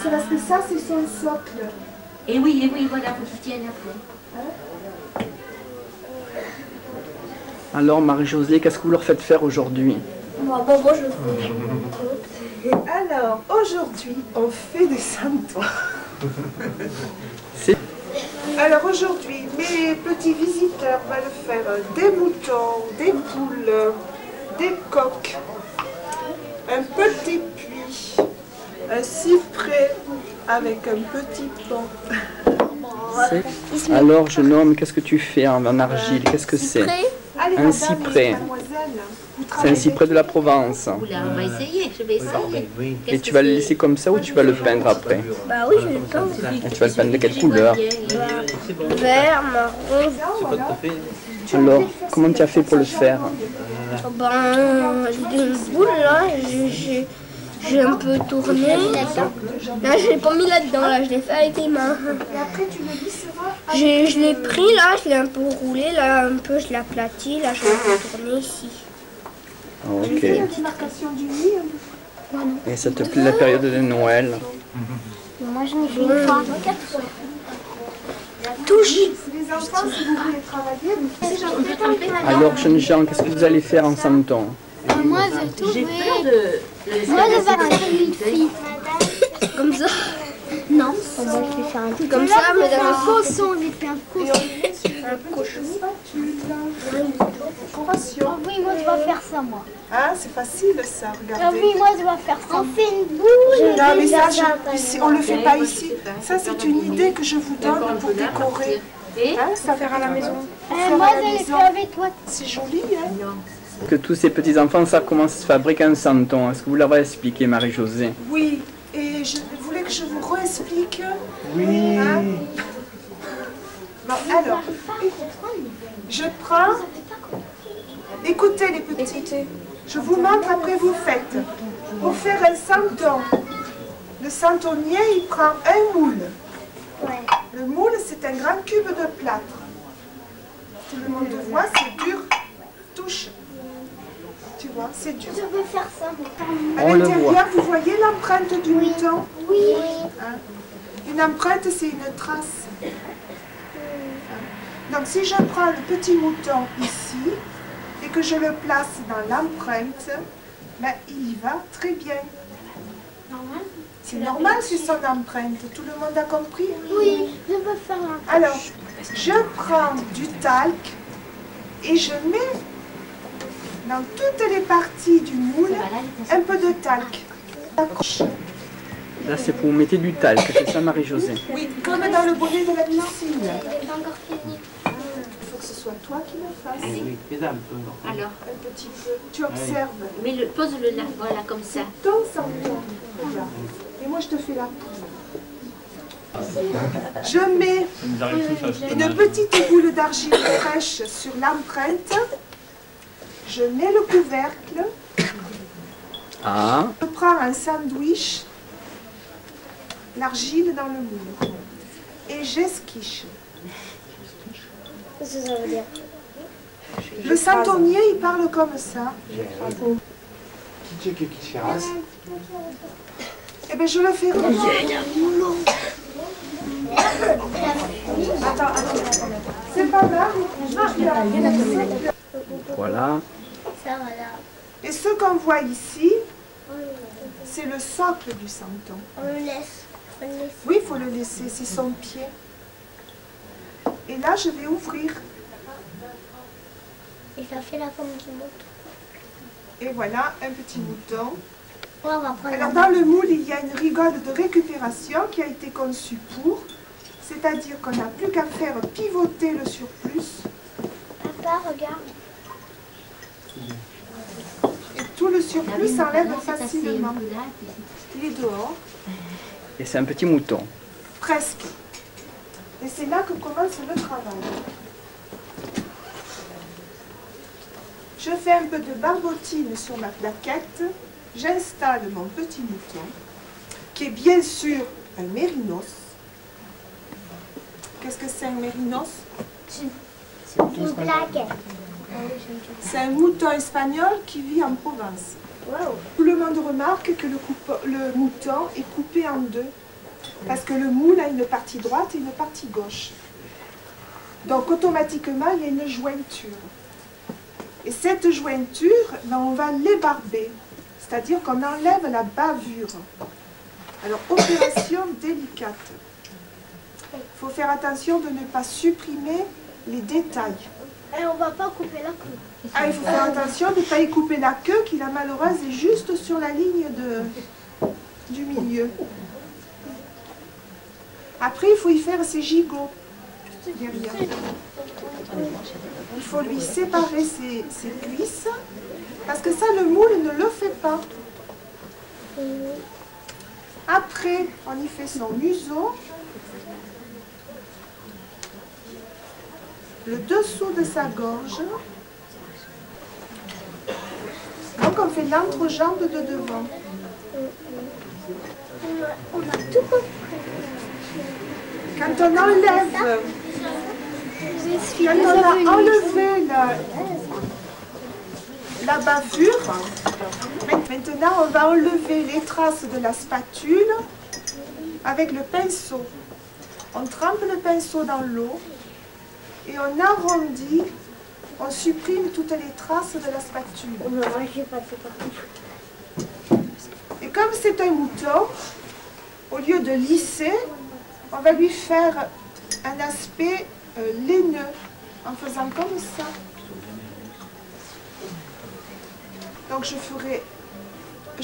C'est parce que ça, c'est son socle. Et oui, voilà, faut qu'il tienne après. Alors, Marie-Josée, qu'est-ce que vous leur faites faire aujourd'hui? Moi, je fais. Alors, aujourd'hui, on fait des santons. Alors aujourd'hui, mes petits visiteurs veulent faire des moutons, des poules, des coqs, un petit puits, un cyprès avec un petit pont. Alors, jeune homme, qu'est-ce que tu fais en argile? Qu'est-ce que c'est? Un cyprès. C'est un cyprès de la Provence. Oula, on va essayer, je vais essayer. Et tu vas le laisser comme ça ou tu vas le peindre après? Bah oui, je le peins. Et tu vas le peindre de quelle couleur? Vert, marron. Alors, comment tu as fait pour le faire? Ben, j'ai une boule là, j'ai un peu tourné. Là, je l'ai pas mis là-dedans, là, je l'ai fait avec les mains. Je l'ai pris là, je l'ai un peu roulé, là, un peu, je l'ai aplati, là, je l'ai un peu tourné ici. Ok. hein. Et ça te plaît la période de Noël? Moi, je n'ai fait une fois. Touche. Les enfants, si vous voulez travailler, Alors, jeunes gens, qu'est-ce que vous allez faire en santon? Moi, j'ai tout J'ai fait. peur de... Moi, je vais faire une fille. Comme ça. Non. Moi, je vais faire un truc comme ça, mais dans un cochon, j'ai fait un cochon. Un cochon. Oui, moi, je vais faire ça, moi. Ah, c'est facile ça, regardez. Ah oui, moi, je vais faire ça. On fait une boule. Non, mais ça, ici, on ne le fait pas ici. Ça, c'est une idée que je vous donne pour décorer. Hein, ça faire à la maison. Moi, je l'ai fait avec toi. C'est joli, hein? Que tous ces petits-enfants savent comment se fabrique un santon. Est-ce que vous leur avez expliqué, Marie-Josée? Oui, et je voulais que je vous réexplique. Oui. Hein? Bon, alors, je prends... Écoutez les petits, je vous montre, après vous faites. Pour faire un santon, le santonnier, il prend un moule. Le moule, c'est un grand cube de plâtre. Tout le monde le voit, c'est dur. Touche. Tu vois, c'est dur. Je veux faire ça. À On le l'intérieur, vous voyez l'empreinte du mouton? Oui. Hein? Une empreinte, c'est une trace. Donc, si je prends le petit mouton ici et que je le place dans l'empreinte, ben, il y va très bien. C'est normal, c'est son empreinte. Tout le monde a compris? Oui, je veux faire un. Alors, je prends du talc et je mets dans toutes les parties du moule un peu de talc. Là, c'est pour vous mettre du talc, c'est ça, Marie-Josée? Oui, comme dans le bonnet de la piscine. J'ai pas encore fini. Il faut que ce soit toi qui le fasses. Alors, Un petit peu. Tu observes. mais pose-le là, voilà, comme ça. Ton santon. Voilà. Et moi, je te fais la poudre. Je mets une petite boule d'argile fraîche sur l'empreinte. Je mets le couvercle. Ah, Je prends un sandwich, l'argile dans le moule. Et j'esquiche. Qu'est-ce que ça veut dire? Le santonnier, il parle comme ça. Eh bien, je le fais comme ça. Attends. C'est pas grave. voilà. Ça, voilà. Et ce qu'on voit ici, c'est le socle du santon. On le laisse. Oui, il faut le laisser, c'est son pied. Et là, je vais ouvrir. Et ça fait la forme du mouton. Et voilà, un petit mouton. On va prendre Alors, dans le moule, il y a une rigole de récupération qui a été conçue pour. C'est-à-dire qu'on n'a plus qu'à faire pivoter le surplus. Papa, regarde. Et tout le surplus s'enlève facilement. Il est dehors. Et c'est un petit mouton. Presque. Et c'est là que commence le travail. Je fais un peu de barbotine sur ma plaquette. J'installe mon petit mouton, qui est bien sûr un mérinos. Qu'est-ce que c'est un mérinos? Une plaquette. C'est un mouton espagnol qui vit en Provence. Tout le monde remarque que le mouton est coupé en deux, parce que le moule a une partie droite et une partie gauche. Donc automatiquement, il y a une jointure. Et cette jointure, ben, on va l'ébarber, c'est-à-dire qu'on enlève la bavure. Alors, opération délicate. Il faut faire attention de ne pas supprimer les détails. Et on ne va pas couper la queue. Ah, il faut faire attention de ne pas y couper la queue, qui la malheureuse est juste sur la ligne du milieu. Après, il faut y faire ses gigots derrière. Il faut lui séparer ses cuisses, parce que ça, le moule ne le fait pas. Après, on y fait son museau, le dessous de sa gorge. Donc on fait l'entrejambe de devant. On a tout compris. Quand on enlève, quand on a enlevé la bavure, maintenant on va enlever les traces de la spatule avec le pinceau. On trempe le pinceau dans l'eau et on arrondit, on supprime toutes les traces de la spatule. Et comme c'est un mouton, au lieu de lisser, on va lui faire un aspect laineux en faisant comme ça. Donc je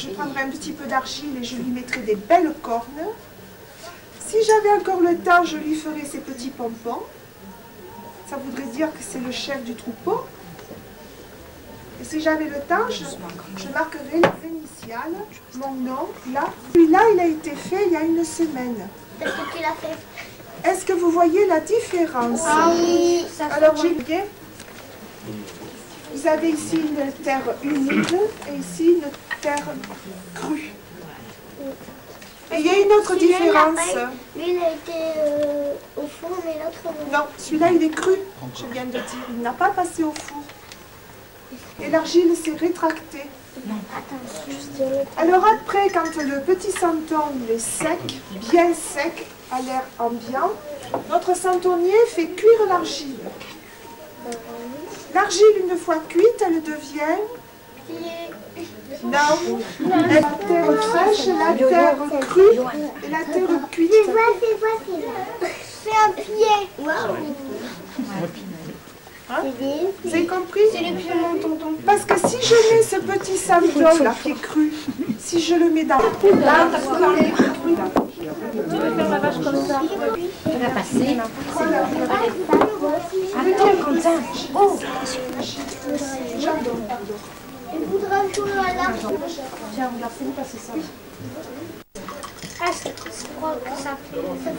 prendrai un petit peu d'argile et je lui mettrai des belles cornes. Si j'avais encore le temps, je lui ferais ses petits pompons. Ça voudrait dire que c'est le chef du troupeau. Et si j'avais le temps, je marquerai les initiales, mon nom, là. Celui-là, il a été fait il y a une semaine. Qu'est-ce que tu l'as fait? Est-ce que vous voyez la différence? Ah oui. Alors j'ai bien. Vous avez ici une terre humide et ici une terre crue. Et il y a une autre différence. Lui, il a été au four, mais l'autre non. Non, celui-là il est cru, je viens de dire. Il n'a pas passé au four. Et l'argile s'est rétractée. Alors après, quand le petit santon il est sec, bien sec, à l'air ambiant, notre santonnier fait cuire l'argile. L'argile, une fois cuite, elle devient... Non, la terre fraîche, la terre crue et la terre cuite. C'est un pied. Hein? Vous avez compris? C'est le pied de mon tonton. Parce que si je mets ce petit santon là qui est cru, si je le mets dans la poule, là, Tu veux faire la vache comme ça? Tu vas passer. Attends, comme ça. Oh! J'adore. Il voudra jouer à l'argile. Tiens, regarde, c'est où passer ça? Ah, je crois que ça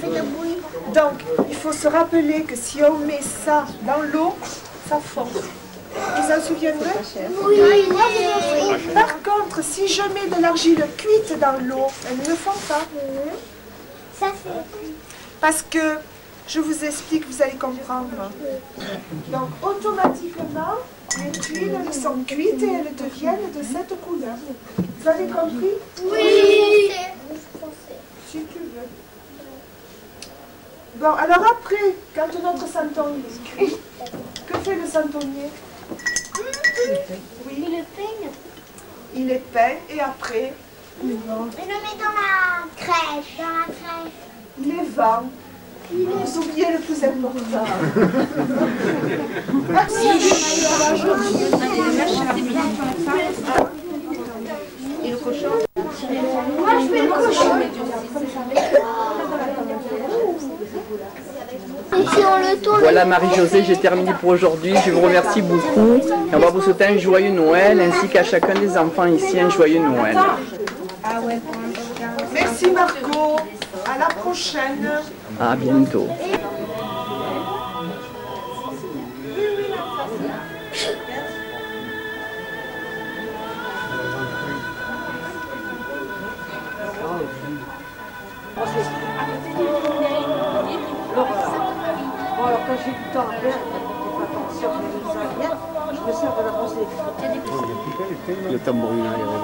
fait de la bouillie. Donc, il faut se rappeler que si on met ça dans l'eau, ça fond. Vous en souviendrez? Oui. Par contre, si je mets de l'argile cuite dans l'eau, elle ne fond pas. Ça fait. Parce que, je vous explique, vous allez comprendre. Donc, automatiquement, les tuiles sont cuites et elles deviennent de cette couleur. Vous avez compris? Oui. Si tu veux. Bon, alors après, quand notre santon est cuit, que fait le santonnier? Oui. Il le peigne. Il est peint et après, Il le met dans la crèche. il les vend. Vous oubliez le plus important. Et le cochon? Moi, je fais le cochon. Et si on le tourne. Voilà Marie-Josée, j'ai terminé pour aujourd'hui. Je vous remercie beaucoup. Et on va vous souhaiter un joyeux Noël ainsi qu'à chacun des enfants ici un joyeux Noël. Merci Margot. À la prochaine. À bientôt. Bon, alors quand j'ai du temps à faire, je fais attention. sûr, mais je ne sais rien. Je me sers de la brosse électrique. Le tambourin, il y avait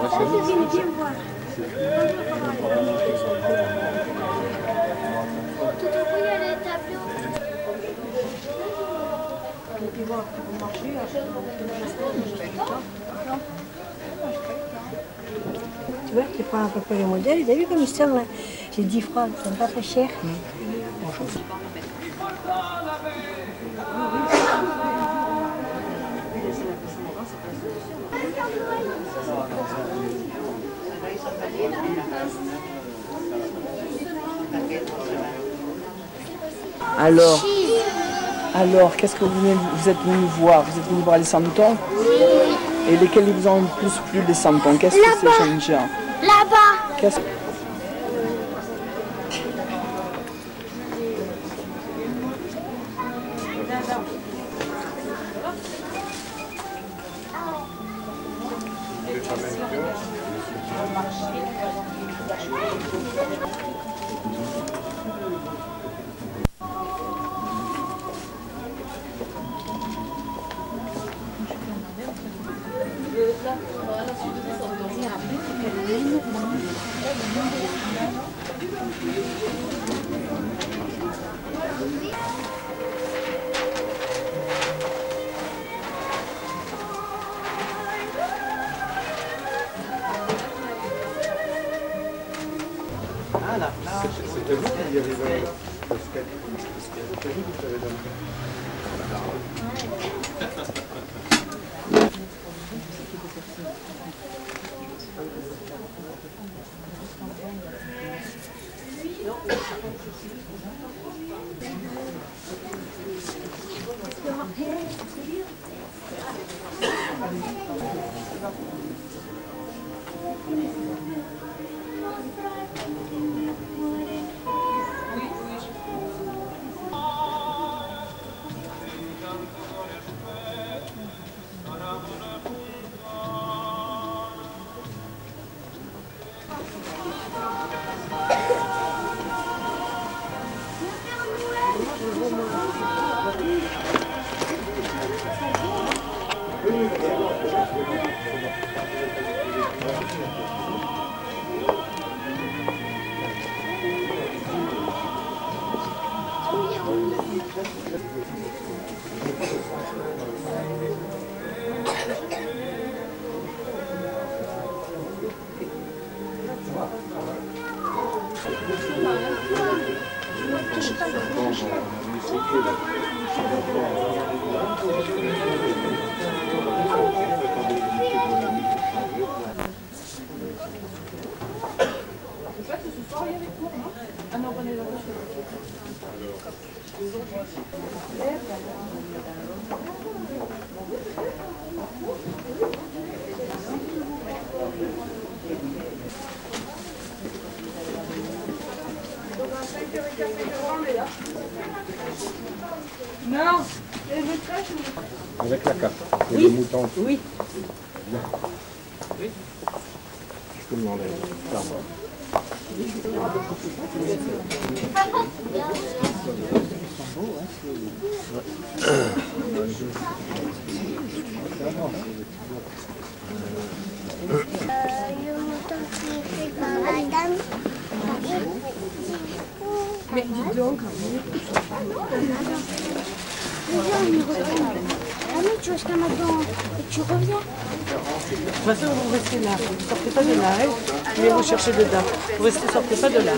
tu vois, tu prends à peu près le modèle, tu as vu comme ils sont là. C'est 10 francs, ils sont pas très chers. Alors, qu'est-ce que vous êtes venu voir? Vous êtes venu voir les santons? Et lesquels vous ont le plus plu, les santons? Qu'est-ce que c'est, Jean-Jean? Là-bas. Qu'est-ce... C'était vous qui y avait le skate. C'était vous qui avez donné. Non. Avec la carte. Et le mouton. Oui. Oui. Je peux demander. Mais dis donc. Tu restes maintenant et tu reviens. De toute façon, vous restez là. Vous ne sortez pas de là, hein, mais vous cherchez dedans. Vous ne sortez pas de là.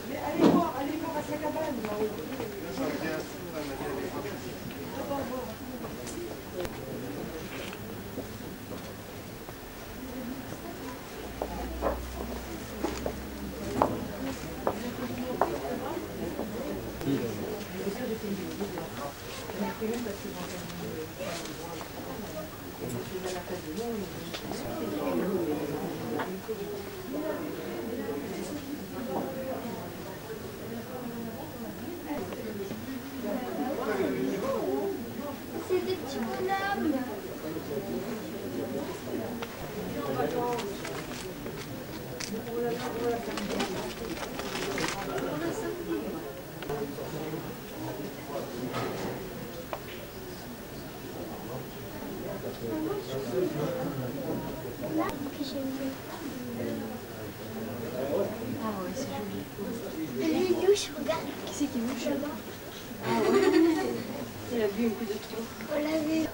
Mais allez voir à sa cabane. C'est des petits bonhommes. Une douche, regarde. Qui c'est qui bouge là-bas? Il a bu un coup de trop. On l'a vu.